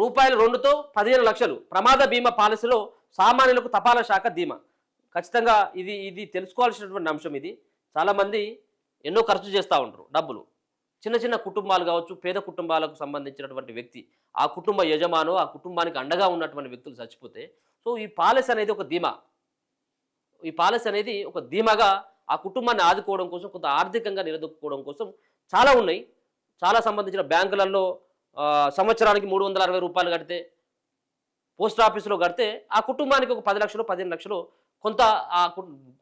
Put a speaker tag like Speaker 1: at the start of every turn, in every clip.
Speaker 1: రూపాయలు 2తో 15 లక్షలు ప్రమాద బీమా పాలసీలో సామాన్యులకు తపాలా శాఖ ధీమా. ఖచ్చితంగా ఇది తెలుసుకోవాల్సినటువంటి అంశం. ఇది చాలామంది ఎన్నో ఖర్చు చేస్తూ ఉంటారు డబ్బులు. చిన్న చిన్న కుటుంబాలు కావచ్చు, పేద కుటుంబాలకు సంబంధించినటువంటి వ్యక్తి, ఆ కుటుంబ యజమాను, ఆ కుటుంబానికి అండగా ఉన్నటువంటి వ్యక్తులు చచ్చిపోతే, సో ఈ పాలసీ అనేది ఒక ధీమా. ఈ పాలసీ అనేది ఒక ధీమాగా ఆ కుటుంబాన్ని ఆదుకోవడం కోసం, కొంత ఆర్థికంగా నిలదొక్కుకోవడం కోసం చాలా ఉన్నాయి. చాలా సంబంధించిన బ్యాంకులలో సంవత్సరానికి 360 రూపాయలు కడితే, పోస్ట్ ఆఫీసులో కడితే ఆ కుటుంబానికి ఒక 10 లక్షలు 15 లక్షలు కొంత ఆ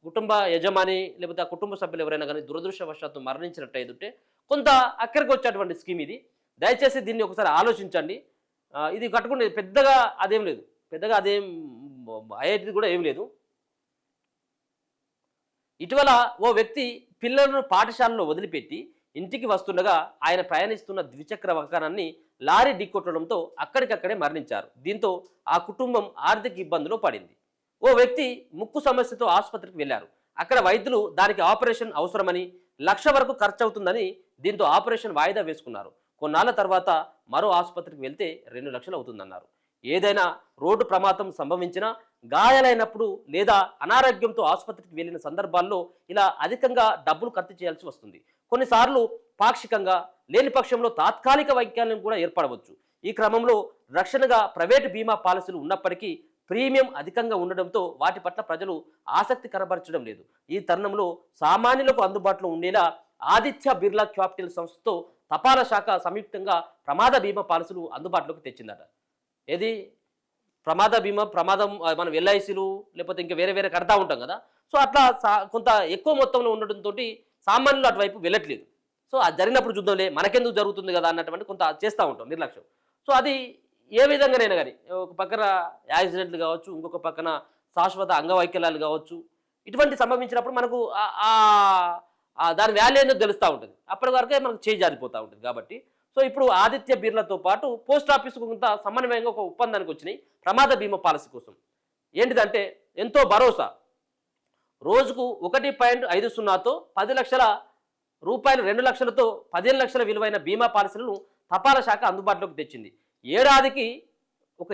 Speaker 1: కుటుంబ యజమాని లేకపోతే ఆ కుటుంబ సభ్యులు ఎవరైనా కానీ దురదృష్టవశాత్తు మరణించినట్టయితే కొంత అక్కడికి వచ్చేటువంటి స్కీమ్ ఇది. దయచేసి దీన్ని ఒకసారి ఆలోచించండి. ఇది కట్టుకునే పెద్దగా అదేం లేదు, పెద్దగా అదేం అయ్యేది కూడా ఏం లేదు. ఇటీవల ఓ వ్యక్తి పిల్లలను పాఠశాలలో వదిలిపెట్టి ఇంటికి వస్తుండగా ఆయన ప్రయాణిస్తున్న ద్విచక్ర వాహనాన్ని లారీ ఢీకొట్టడంతో అక్కడికక్కడే మరణించారు. దీంతో ఆ కుటుంబం ఆర్థిక ఇబ్బందులో పడింది. ఓ వ్యక్తి ముక్కు సమస్యతో ఆసుపత్రికి వెళ్లారు. అక్కడ వైద్యులు దానికి ఆపరేషన్ అవసరమని, 1,00,000 వరకు ఖర్చు అవుతుందని, దీంతో ఆపరేషన్ వాయిదా వేసుకున్నారు. కొన్నాళ్ల తర్వాత మరో ఆసుపత్రికి వెళ్తే 2 లక్షలు అవుతుందన్నారు. ఏదైనా రోడ్డు ప్రమాదం సంభవించినా, గాయాలైనప్పుడు లేదా అనారోగ్యంతో ఆసుపత్రికి వెళ్లిన సందర్భాల్లో ఇలా అధికంగా డబ్బులు ఖర్చు చేయాల్సి వస్తుంది. కొన్నిసార్లు పాక్షికంగా, లేని పక్షంలో తాత్కాలిక వైకల్యం కూడా ఏర్పడవచ్చు. ఈ క్రమంలో రక్షణగా ప్రైవేటు బీమా పాలసీలు ఉన్నప్పటికీ ప్రీమియం అధికంగా ఉండడంతో వాటి పట్ల ప్రజలు ఆసక్తి కనబరచడం లేదు. ఈ తరుణంలో సామాన్యులకు అందుబాటులో ఉండేలా ఆదిత్య బిర్లా క్యాపిటల్ సంస్థతో తపాలా శాఖ సంయుక్తంగా ప్రమాద బీమా పాలసీలు అందుబాటులోకి తెచ్చిందట. ఏది ప్రమాదం మనం ఎల్ఐసీలు లేకపోతే ఇంకా వేరే వేరే కడతా ఉంటాం కదా. సో అట్లా కొంత ఎక్కువ మొత్తంలో ఉండడంతో సామాన్యులు అటువైపు వెళ్ళట్లేదు. సో అది జరిగినప్పుడు చూద్దాంలే, మనకెందుకు జరుగుతుంది కదా అన్నటువంటి కొంత చేస్తూ ఉంటాం నిర్లక్ష్యం. సో అది ఏ విధంగానైనా కానీ, ఒక పక్కన యాక్సిడెంట్లు కావచ్చు, ఇంకొక పక్కన శాశ్వత అంగవైకల్యాలు కావచ్చు, ఇటువంటి సంభవించినప్పుడు మనకు దాని వాల్యూ అనేది తెలుస్తూ ఉంటుంది. అప్పటి వరకే మనకు చేయి జారిపోతూ ఉంటుంది. కాబట్టి సో ఇప్పుడు ఆదిత్య బిర్లాతో పాటు పోస్ట్ ఆఫీస్కు కొంత సమన్వయంగా ఒక ఒప్పందానికి వచ్చినాయి ప్రమాద బీమా పాలసీ కోసం. ఏంటిదంటే ఎంతో భరోసా. రోజుకు 1.50తో 10 లక్షల రూపాయలు, 2 లక్షలతో 15 లక్షల విలువైన బీమా పాలసీలను తపాలా శాఖ అందుబాటులోకి తెచ్చింది. ఏడాదికి ఒక